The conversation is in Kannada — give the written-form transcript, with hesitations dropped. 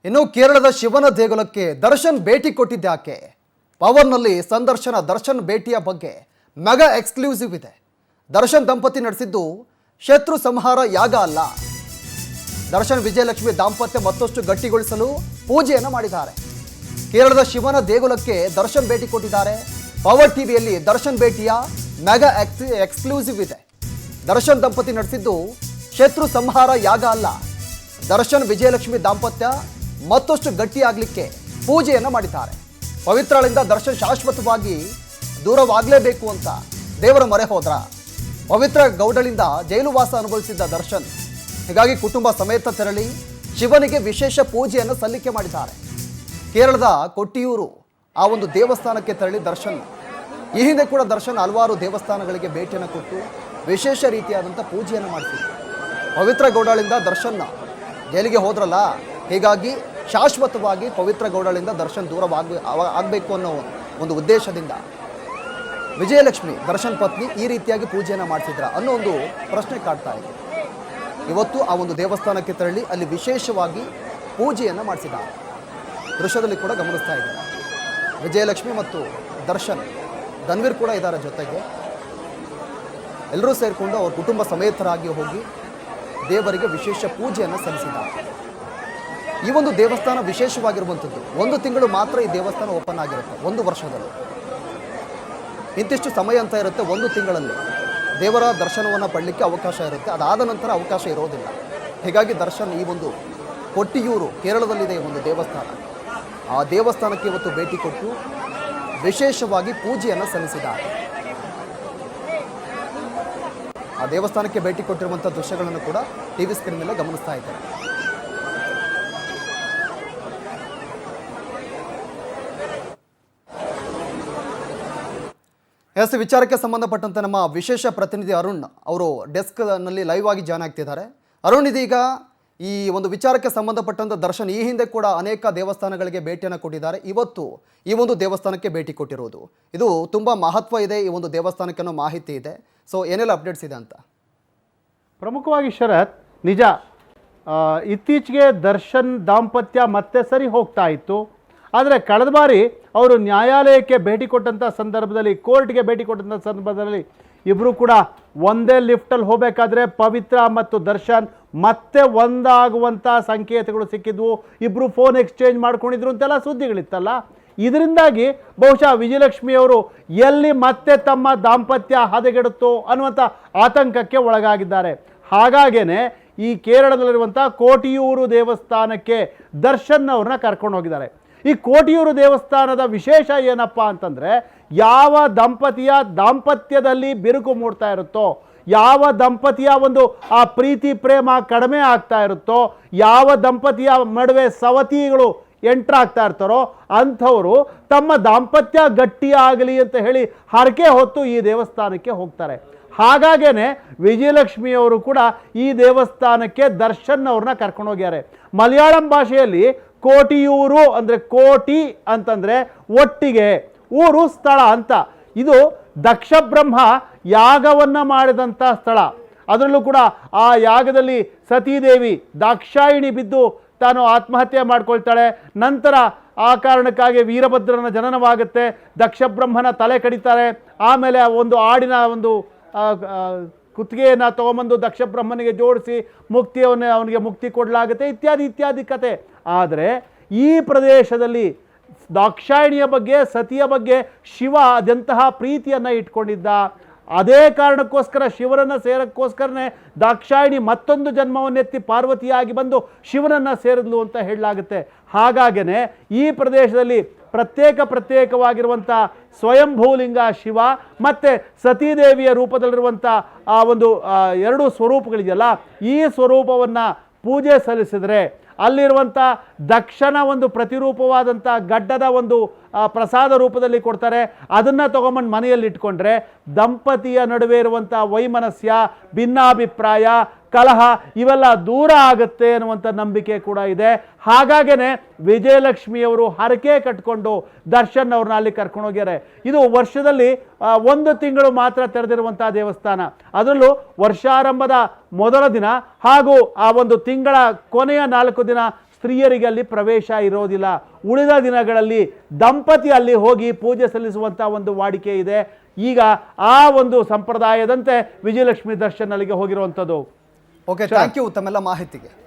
ಇನ್ನು ಕೇರಳದ ಶಿವನ ದೇಗುಲಕ್ಕೆ ದರ್ಶನ್ ಭೇಟಿ ಕೊಟ್ಟಿದ್ದಾಕೆ? ಪವರ್ನಲ್ಲಿ ಸಂದರ್ಶನ ದರ್ಶನ್ ಭೇಟಿಯ ಬಗ್ಗೆ ಮೆಗಾ ಎಕ್ಸ್ಕ್ಲೂಸಿವ್ ಇದೆ. ದರ್ಶನ್ ದಂಪತಿ ನಡೆಸಿದ್ದು ಶತ್ರು ಸಂಹಾರ ಯಾಗ ಅಲ್ಲ. ದರ್ಶನ್ ವಿಜಯಲಕ್ಷ್ಮಿ ದಾಂಪತ್ಯ ಮತ್ತಷ್ಟು ಗಟ್ಟಿಗೊಳಿಸಲು ಪೂಜೆಯನ್ನು ಮಾಡಿದ್ದಾರೆ. ಕೇರಳದ ಶಿವನ ದೇಗುಲಕ್ಕೆ ದರ್ಶನ್ ಭೇಟಿ ಕೊಟ್ಟಿದ್ದಾರೆ. ಪವರ್ ಟಿವಿಯಲ್ಲಿ ದರ್ಶನ್ ಭೇಟಿಯ ಮೆಗಾ ಎಕ್ಸ್ಕ್ಲೂಸಿವ್ ಇದೆ. ದರ್ಶನ್ ದಂಪತಿ ನಡೆಸಿದ್ದು ಶತ್ರು ಸಂಹಾರ ಯಾಗ ಅಲ್ಲ. ದರ್ಶನ್ ವಿಜಯಲಕ್ಷ್ಮಿ ದಾಂಪತ್ಯ ಮತ್ತಷ್ಟು ಗಟ್ಟಿಯಾಗಲಿಕ್ಕೆ ಪೂಜೆಯನ್ನು ಮಾಡಿದ್ದಾರೆ. ಪವಿತ್ರಳಿಂದ ದರ್ಶನ್ ಶಾಶ್ವತವಾಗಿ ದೂರವಾಗಲೇಬೇಕು ಅಂತ ದೇವರ ಮೊರೆ ಹೋದ್ರ. ಪವಿತ್ರ ಗೌಡಳಿಂದ ಜೈಲುವಾಸ ಅನುಭವಿಸಿದ್ದ ದರ್ಶನ್ ಹೀಗಾಗಿ ಕುಟುಂಬ ಸಮೇತ ತೆರಳಿ ಶಿವನಿಗೆ ವಿಶೇಷ ಪೂಜೆಯನ್ನು ಸಲ್ಲಿಕೆ ಮಾಡಿದ್ದಾರೆ. ಕೇರಳದ ಕೊಟ್ಟಿಯೂರು ಆ ಒಂದು ದೇವಸ್ಥಾನಕ್ಕೆ ತೆರಳಿ ದರ್ಶನ್ ಈ ಹಿಂದೆ ಕೂಡ ದರ್ಶನ್ ಹಲವಾರು ದೇವಸ್ಥಾನಗಳಿಗೆ ಭೇಟಿಯನ್ನು ಕೊಟ್ಟು ವಿಶೇಷ ರೀತಿಯಾದಂಥ ಪೂಜೆಯನ್ನು ಮಾಡಿಸಿದ್ರು. ಪವಿತ್ರ ಗೌಡಳಿಂದ ದರ್ಶನ್ ಜೈಲಿಗೆ ಹೋದ್ರಲ್ಲ, ಹೀಗಾಗಿ ಶಾಶ್ವತವಾಗಿ ಪವಿತ್ರ ಗೌಡಳಿಂದ ದರ್ಶನ್ ಆಗಬೇಕು ಅನ್ನೋ ಒಂದು ಉದ್ದೇಶದಿಂದ ವಿಜಯಲಕ್ಷ್ಮಿ ದರ್ಶನ್ ಪತ್ನಿ ಈ ರೀತಿಯಾಗಿ ಪೂಜೆಯನ್ನು ಮಾಡಿಸಿದ್ರ ಅನ್ನೋ ಒಂದು ಪ್ರಶ್ನೆ ಕಾಡ್ತಾ ಇದೆ. ಇವತ್ತು ಆ ಒಂದು ದೇವಸ್ಥಾನಕ್ಕೆ ತೆರಳಿ ಅಲ್ಲಿ ವಿಶೇಷವಾಗಿ ಪೂಜೆಯನ್ನು ಮಾಡಿಸಿದ್ದಾರೆ. ದೃಶ್ಯದಲ್ಲಿ ಕೂಡ ಗಮನಿಸ್ತಾ ಇದ್ದಾರೆ. ವಿಜಯಲಕ್ಷ್ಮಿ ಮತ್ತು ದರ್ಶನ್, ಧನ್ವೀರ್ ಕೂಡ ಇದ್ದಾರೆ ಜೊತೆಗೆ. ಎಲ್ಲರೂ ಸೇರಿಕೊಂಡು ಅವ್ರ ಕುಟುಂಬ ಸಮೇತರಾಗಿ ಹೋಗಿ ದೇವರಿಗೆ ವಿಶೇಷ ಪೂಜೆಯನ್ನು ಸಲ್ಲಿಸಿದ್ದಾರೆ. ಈ ಒಂದು ದೇವಸ್ಥಾನ ವಿಶೇಷವಾಗಿರುವಂಥದ್ದು. 1 ತಿಂಗಳು ಮಾತ್ರ ಈ ದೇವಸ್ಥಾನ ಓಪನ್ ಆಗಿರುತ್ತೆ. 1 ವರ್ಷದಲ್ಲಿ ಇಂತಿಷ್ಟು ಸಮಯ ಅಂತ ಇರುತ್ತೆ. 1 ತಿಂಗಳಲ್ಲಿ ದೇವರ ದರ್ಶನವನ್ನು ಪಡಲಿಕ್ಕೆ ಅವಕಾಶ ಇರುತ್ತೆ. ಅದಾದ ನಂತರ ಅವಕಾಶ ಇರೋದಿಲ್ಲ. ಹೀಗಾಗಿ ದರ್ಶನ್ ಈ ಒಂದು ಕೊಟ್ಟಿಯೂರು ಕೇರಳದಲ್ಲಿದೆ ಈ ಒಂದು ದೇವಸ್ಥಾನ. ಆ ದೇವಸ್ಥಾನಕ್ಕೆ ಇವತ್ತು ಭೇಟಿ ಕೊಟ್ಟು ವಿಶೇಷವಾಗಿ ಪೂಜೆಯನ್ನು ಸಲ್ಲಿಸಿದ್ದಾರೆ. ಆ ದೇವಸ್ಥಾನಕ್ಕೆ ಭೇಟಿ ಕೊಟ್ಟಿರುವಂಥ ದೃಶ್ಯಗಳನ್ನು ಕೂಡ ಟಿವಿ ಸ್ಕ್ರೀನ್ ಮೇಲೆ ಗಮನಿಸ್ತಾ ಇದ್ದಾರೆ. ಎಸ್, ವಿಚಾರಕ್ಕೆ ಸಂಬಂಧಪಟ್ಟಂತೆ ನಮ್ಮ ವಿಶೇಷ ಪ್ರತಿನಿಧಿ ಅರುಣ್ ಅವರು ಡೆಸ್ಕ್ನಲ್ಲಿ ಲೈವ್ ಆಗಿ ಜಾಯ್ನ್ ಆಗ್ತಿದ್ದಾರೆ. ಅರುಣ್, ಇದೀಗ ಈ ಒಂದು ವಿಚಾರಕ್ಕೆ ಸಂಬಂಧಪಟ್ಟಂತೆ ದರ್ಶನ್ ಈ ಹಿಂದೆ ಕೂಡ ಅನೇಕ ದೇವಸ್ಥಾನಗಳಿಗೆ ಭೇಟಿಯನ್ನು ಕೊಟ್ಟಿದ್ದಾರೆ. ಇವತ್ತು ಈ ಒಂದು ದೇವಸ್ಥಾನಕ್ಕೆ ಭೇಟಿ ಕೊಟ್ಟಿರೋದು ಇದು ತುಂಬ ಮಹತ್ವ ಇದೆ. ಈ ಒಂದು ದೇವಸ್ಥಾನಕ್ಕೆ ಅನ್ನೋ ಮಾಹಿತಿ ಇದೆ. ಸೊ ಏನೆಲ್ಲ ಅಪ್ಡೇಟ್ಸ್ ಇದೆ ಅಂತ? ಪ್ರಮುಖವಾಗಿ ಶರತ್, ನಿಜ, ಇತ್ತೀಚೆಗೆ ದರ್ಶನ್ ದಾಂಪತ್ಯ ಮತ್ತೆ ಸರಿ ಹೋಗ್ತಾ ಇತ್ತು. ಆದರೆ ಕಳೆದ ಬಾರಿ ಅವರು ನ್ಯಾಯಾಲಯಕ್ಕೆ ಭೇಟಿ ಕೊಟ್ಟಂಥ ಸಂದರ್ಭದಲ್ಲಿ, ಕೋರ್ಟ್ಗೆ ಭೇಟಿ ಕೊಟ್ಟಂಥ ಸಂದರ್ಭದಲ್ಲಿ ಇಬ್ಬರು ಕೂಡ ಒಂದೇ ಲಿಫ್ಟಲ್ಲಿ ಹೋಗಬೇಕಾದ್ರೆ ಪವಿತ್ರ ಮತ್ತು ದರ್ಶನ್ ಮತ್ತೆ ಒಂದಾಗುವಂಥ ಸಂಕೇತಗಳು ಸಿಕ್ಕಿದ್ವು. ಇಬ್ಬರು ಫೋನ್ ಎಕ್ಸ್ಚೇಂಜ್ ಮಾಡ್ಕೊಂಡಿದ್ರು ಅಂತೆಲ್ಲ ಸುದ್ದಿಗಳಿತ್ತಲ್ಲ. ಇದರಿಂದಾಗಿ ಬಹುಶಃ ವಿಜಯಲಕ್ಷ್ಮಿಯವರು ಎಲ್ಲಿ ಮತ್ತೆ ತಮ್ಮ ದಾಂಪತ್ಯ ಹದಗೆಡುತ್ತೋ ಅನ್ನುವಂಥ ಆತಂಕಕ್ಕೆ ಒಳಗಾಗಿದ್ದಾರೆ. ಹಾಗಾಗೇ ಈ ಕೇರಳದಲ್ಲಿರುವಂಥ ಕೋಟಿಯೂರು ದೇವಸ್ಥಾನಕ್ಕೆ ದರ್ಶನ್ ಅವ್ರನ್ನ ಕರ್ಕೊಂಡು ಹೋಗಿದ್ದಾರೆ. ಈ ಕೋಟಿಯೂರು ದೇವಸ್ಥಾನದ ವಿಶೇಷ ಏನಪ್ಪ ಅಂತಂದರೆ, ಯಾವ ದಂಪತಿಯ ದಾಂಪತ್ಯದಲ್ಲಿ ಬಿರುಕು ಮೂಡ್ತಾ ಇರುತ್ತೋ, ಯಾವ ದಂಪತಿಯ ಒಂದು ಆ ಪ್ರೀತಿ ಪ್ರೇಮ ಕಡಿಮೆ ಆಗ್ತಾ ಇರುತ್ತೋ, ಯಾವ ದಂಪತಿಯ ನಡುವೆ ಸವತಿಗಳು ಎಂಟ್ರಾಗ್ತಾ ಇರ್ತಾರೋ ಅಂಥವರು ತಮ್ಮ ದಾಂಪತ್ಯ ಗಟ್ಟಿಯಾಗಲಿ ಅಂತ ಹೇಳಿ ಹರಕೆ ಹೊತ್ತು ಈ ದೇವಸ್ಥಾನಕ್ಕೆ ಹೋಗ್ತಾರೆ. ಹಾಗಾಗೇ ವಿಜಯಲಕ್ಷ್ಮಿಯವರು ಕೂಡ ಈ ದೇವಸ್ಥಾನಕ್ಕೆ ದರ್ಶನ್ ಅವ್ರನ್ನ ಕರ್ಕೊಂಡು ಹೋಗ್ಯಾರೆ. ಮಲಯಾಳಂ ಭಾಷೆಯಲ್ಲಿ ಕೋಟಿಯೂರು ಅಂದರೆ ಕೋಟಿ ಅಂತಂದರೆ ಒಟ್ಟಿಗೆ, ಊರು ಸ್ಥಳ ಅಂತ. ಇದು ದಕ್ಷ ಬ್ರಹ್ಮ ಯಾಗವನ್ನು ಮಾಡಿದಂಥ ಸ್ಥಳ. ಅದರಲ್ಲೂ ಕೂಡ ಆ ಯಾಗದಲ್ಲಿ ಸತೀದೇವಿ ದಾಕ್ಷಾಯಿಣಿ ಬಿದ್ದು ತಾನು ಆತ್ಮಹತ್ಯೆ ಮಾಡ್ಕೊಳ್ತಾಳೆ. ನಂತರ ಆ ಕಾರಣಕ್ಕಾಗಿ ವೀರಭದ್ರನ ಜನನವಾಗುತ್ತೆ. ದಕ್ಷ ಬ್ರಹ್ಮನ ತಲೆ ಕಡಿತಾರೆ. ಆಮೇಲೆ ಒಂದು ಆಡಿನ ಒಂದು ಕುತ್ತಿಗೆಯನ್ನು ತೊಗೊಂಬಂದು ದಕ್ಷ ಬ್ರಹ್ಮನಿಗೆ ಜೋಡಿಸಿ ಅವನಿಗೆ ಮುಕ್ತಿ ಕೊಡಲಾಗುತ್ತೆ, ಇತ್ಯಾದಿ ಇತ್ಯಾದಿ ಕತೆ. ಆದರೆ ಈ ಪ್ರದೇಶದಲ್ಲಿ ದಾಕ್ಷಾಯಿಣಿಯ ಬಗ್ಗೆ, ಸತಿಯ ಬಗ್ಗೆ ಶಿವ ಅದೆಂತಹ ಪ್ರೀತಿಯನ್ನು ಇಟ್ಕೊಂಡಿದ್ದ. ಅದೇ ಕಾರಣಕ್ಕೋಸ್ಕರ ಶಿವನನ್ನು ಸೇರಕ್ಕೋಸ್ಕರನೇ ದಾಕ್ಷಾಯಿಣಿ ಮತ್ತೊಂದು ಜನ್ಮವನ್ನೆತ್ತಿ ಪಾರ್ವತಿಯಾಗಿ ಬಂದು ಶಿವನನ್ನು ಸೇರಿದ್ಲು ಅಂತ ಹೇಳಲಾಗುತ್ತೆ. ಹಾಗಾಗೇ ಈ ಪ್ರದೇಶದಲ್ಲಿ ಪ್ರತ್ಯೇಕವಾಗಿರುವಂಥ ಸ್ವಯಂಭೂಲಿಂಗ ಶಿವ ಮತ್ತು ಸತೀದೇವಿಯ ರೂಪದಲ್ಲಿರುವಂಥ ಆ ಒಂದು 2 ಸ್ವರೂಪಗಳಿದೆಯಲ್ಲ, ಈ ಸ್ವರೂಪವನ್ನು ಪೂಜೆ ಸಲ್ಲಿಸಿದರೆ ಅಲ್ಲಿರುವಂಥ ದಕ್ಷನ ಒಂದು ಪ್ರತಿರೂಪವಾದಂಥ ಗಡ್ಡದ ಒಂದು ಪ್ರಸಾದ ರೂಪದಲ್ಲಿ ಕೊಡ್ತಾರೆ. ಅದನ್ನು ತೊಗೊಂಬಂದು ಮನೆಯಲ್ಲಿ ಇಟ್ಕೊಂಡ್ರೆ ದಂಪತಿಯ ನಡುವೆ ಇರುವಂಥ ವೈಮನಸ್ಯ, ಭಿನ್ನಾಭಿಪ್ರಾಯ, ಕಲಹ ಇವೆಲ್ಲ ದೂರ ಆಗುತ್ತೆ ಅನ್ನುವಂಥ ನಂಬಿಕೆ ಕೂಡ ಇದೆ. ಹಾಗಾಗೇ ವಿಜಯಲಕ್ಷ್ಮಿಯವರು ಹರಕೆ ಕಟ್ಕೊಂಡು ದರ್ಶನ್ ಅವ್ರನ್ನ ಅಲ್ಲಿ ಕರ್ಕೊಂಡು ಹೋಗ್ಯಾರೆ. ಇದು ವರ್ಷದಲ್ಲಿ 1 ತಿಂಗಳು ಮಾತ್ರ ತೆರೆದಿರುವಂಥ ದೇವಸ್ಥಾನ. ಅದರಲ್ಲೂ ವರ್ಷಾರಂಭದ ಮೊದಲ ದಿನ ಹಾಗೂ ಆ ಒಂದು ತಿಂಗಳ ಕೊನೆಯ 4 ದಿನ ಸ್ತ್ರೀಯರಿಗೆ ಅಲ್ಲಿ ಪ್ರವೇಶ ಇರೋದಿಲ್ಲ. ಉಳಿದ ದಿನಗಳಲ್ಲಿ ದಂಪತಿ ಅಲ್ಲಿ ಹೋಗಿ ಪೂಜೆ ಸಲ್ಲಿಸುವಂಥ ಒಂದು ವಾಡಿಕೆ ಇದೆ. ಈಗ ಆ ಒಂದು ಸಂಪ್ರದಾಯದಂತೆ ವಿಜಯಲಕ್ಷ್ಮಿ ದರ್ಶನ್ ಅಲ್ಲಿಗೆ ಹೋಗಿರುವಂಥದ್ದು. ಓಕೆ, ಥ್ಯಾಂಕ್ ಯು ತಮ್ಮೆಲ್ಲ ಮಾಹಿತಿಗೆ.